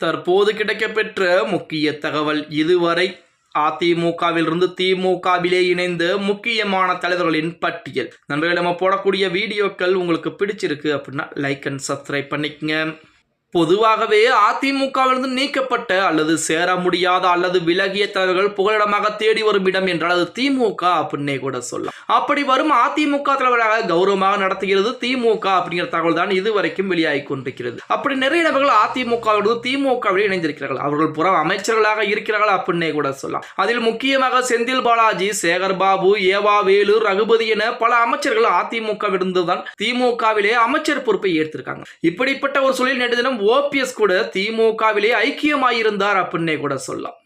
தற்போது கிடைக்கப்பெற்ற முக்கிய தகவல். இதுவரை அதிமுகவிலிருந்து திமுகவிலே இணைந்த முக்கியமான தலைவர்களின் பட்டியல். நண்பர்களே, நம்ம போடக்கூடிய வீடியோக்கள் உங்களுக்கு பிடிச்சிருக்கு அப்படின்னா லைக் அண்ட் சப்ஸ்கிரைப் பண்ணிக்கங்க. பொதுவாகவே அதிமுகவிலிருந்து நீக்கப்பட்ட அல்லது சேர முடியாத அல்லது விலகிய தலைவர்கள் புகலிடமாக தேடி வரும் இடம் என்றால் அது திமுக அப்படின்னே கூட சொல்லலாம். அப்படி வரும் அதிமுக தலைவராக கௌரவமாக நடத்துகிறது திமுக அப்படிங்கிற தகவல் தான் இதுவரைக்கும் வெளியாகி கொண்டிருக்கிறது. அப்படி நிறைய நபர்கள் அதிமுகவிலிருந்து திமுகவில் இணைந்திருக்கிறார்கள். அவர்கள் புறம் அமைச்சர்களாக இருக்கிறார்கள் அப்படின்னே கூட சொல்லலாம். அதில் முக்கியமாக செந்தில் பாலாஜி, சேகர் பாபு, ஏவா வேலு, ரகுபதி என பல அமைச்சர்கள் அதிமுகவிலிருந்து தான் திமுகவிலே அமைச்சர் பொறுப்பை ஏற்றிருக்காங்க. இப்படிப்பட்ட ஒரு சூழலில் நேற்று தினம் ஓபிஎஸ் கூட திமுகவிலே ஐக்கியமாயிருந்தார் அப்படின்னே கூட சொல்லலாம்.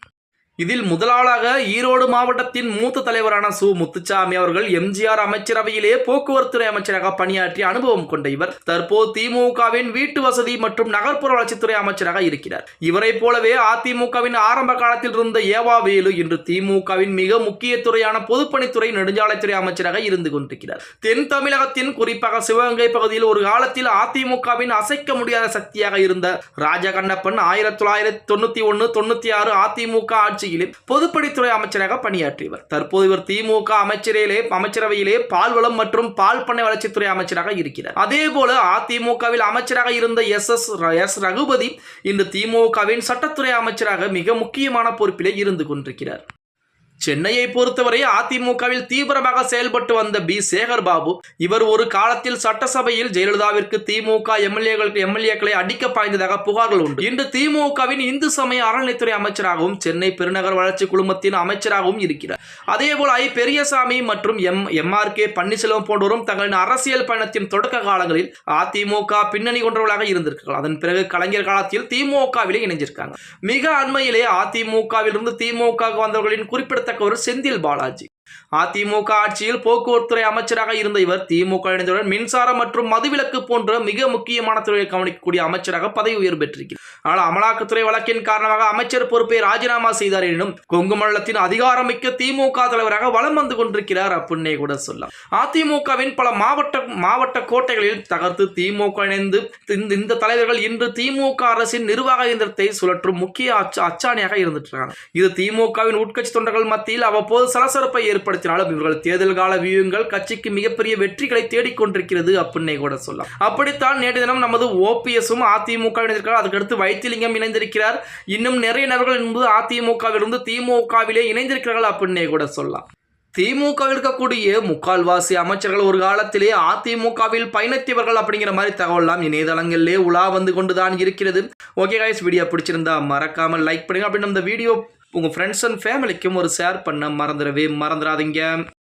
இதில் முதலாளாக ஈரோடு மாவட்டத்தின் மூத்த தலைவரான சு முத்துச்சாமி அவர்கள் எம்ஜிஆர் அமைச்சரவையிலே போக்குவரத்துறை அமைச்சராக பணியாற்றிய அனுபவம் கொண்ட இவர் தற்போது திமுகவின் வீட்டு வசதி மற்றும் நகர்ப்புற வளர்ச்சித்துறை அமைச்சராக இருக்கிறார். இவரை போலவே அதிமுகவின் ஆரம்ப காலத்தில் இருந்த ஏவா வேலு இன்று திமுகவின் மிக முக்கிய துறையான பொதுப்பணித்துறை நெடுஞ்சாலைத்துறை அமைச்சராக இருந்து கொண்டிருக்கிறார். தென் தமிழகத்தின் குறிப்பாக சிவகங்கை பகுதியில் ஒரு காலத்தில் அதிமுகவின் அசைக்க முடியாத சக்தியாக இருந்த ராஜகண்ணப்பன் 1991-96 அதிமுக ஆட்சி பொதுப்பணித்துறை அமைச்சராக பணியாற்றியவர். தற்போது இவர் திமுக அமைச்சரவையிலே பால்வளம் மற்றும் பால் பண்ணை வளர்ச்சித்துறை அமைச்சராக இருக்கிறார். அதே போல அதிமுகவில் அமைச்சராக இருந்த எஸ் ரகுபதி இன்று திமுகவின் சட்டத்துறை அமைச்சராக மிக முக்கியமான பொறுப்பிலே இருந்து கொண்டிருக்கிறார். சென்னையை பொறுத்தவரை அதிமுகவில் தீவிரமாக செயல்பட்டு வந்த பி. சேகர் பாபு இவர் ஒரு காலத்தில் சட்டசபையில் ஜெயலலிதாவிற்கு திமுக எம்எல்ஏக்களை அடிக்க பாய்ந்ததாக புகார்கள் உண்டு. இன்று திமுகவின் இந்து சமய அறநிலைத்துறை அமைச்சராகவும் சென்னை பெருநகர் வளர்ச்சி குழுமத்தின் அமைச்சராகவும் இருக்கிறார். அதேபோல் ஐ. பெரியசாமி மற்றும் எம்.ஆர்.கே. பன்னீர்செல்வம் போன்றோரும் தங்களின் அரசியல் பயணத்தின் தொடக்க காலங்களில் அதிமுக பின்னணி கொண்டவர்களாக இருந்திருக்கிறார்கள். அதன் பிறகு கலைஞர் காலத்தில் திமுகவிலே இணைஞ்சிருக்காங்க. மிக அண்மையிலே அதிமுகவிலிருந்து திமுக வந்தவர்களின் குறிப்பிடத்தக்க செந்தில் பாலாஜி அதிமுக ஆட்சியில் போக்குவரத்துறை அமைச்சராக இருந்த இவர் திமுக இணைந்தவுடன் மின்சாரம் மற்றும் மதுவிலக்கு போன்ற மிக முக்கியமான துறையை கவனிக்கக்கூடிய அமைச்சராக பதவி உயர்வு பெற்றிருக்கிறார். ஆனால் அமலாக்கத்துறை வழக்கின் காரணமாக அமைச்சர் பொறுப்பை ராஜினாமா செய்தார். எனினும் கொங்கு மண்டலத்தின் அதிகாரமிக்க திமுக தலைவராக வலம் வந்து கொண்டிருக்கிறார் அப்படின்னே கூட சொல்லலாம். அதிமுகவின் பல மாவட்ட கோட்டைகளில் தகர்த்து திமுக இணைந்து இந்த தலைவர்கள் இன்று திமுக அரசின் நிர்வாக இயந்திரத்தை சுழற்றும் முக்கிய அச்சாணியாக இருந்துட்டு இருக்காங்க. இது திமுகவின் உட்கட்சி தொண்டர்கள் மத்தியில் அவ்வப்போது சலசலப்பை ஏற்படுத்தினாலும் இவர்கள் தேர்தல் கால வியூகங்கள் கட்சிக்கு மிகப்பெரிய வெற்றிகளை தேடிக்கொண்டிருக்கிறது அப்படின்னே கூட சொல்லலாம். அப்படித்தான் நேற்று தினம் நமது ஓபிஎஸும் அதிமுக இணைந்திருக்கிறார். அதுக்கடுத்து வைத்திலிங்கம் இணைந்திருக்கிறார். இன்னும் நிறைய நபர்கள் என்பது அதிமுகவிலிருந்து திமுகவிலே இணைந்திருக்கிறார்கள் அப்படின்னே கூட சொல்லலாம். திமுக இருக்கக்கூடிய முக்கால்வாசி அமைச்சர்கள் ஒரு காலத்திலே அதிமுகவில் பயணித்தவர்கள் அப்படிங்கிற மாதிரி தகவலாம் இணையதளங்களிலே உலா வந்து கொண்டுதான் இருக்கிறது. ஓகே கைஸ், வீடியோ பிடிச்சிருந்தா மறக்காமல் லைக் பண்ணுங்க. அப்படின்னு இந்த வீடியோ உங்கள் ஃப்ரெண்ட்ஸ் அண்ட் ஃபேமிலிக்கும் ஒரு ஷேர் பண்ண மறந்துடாதீங்க.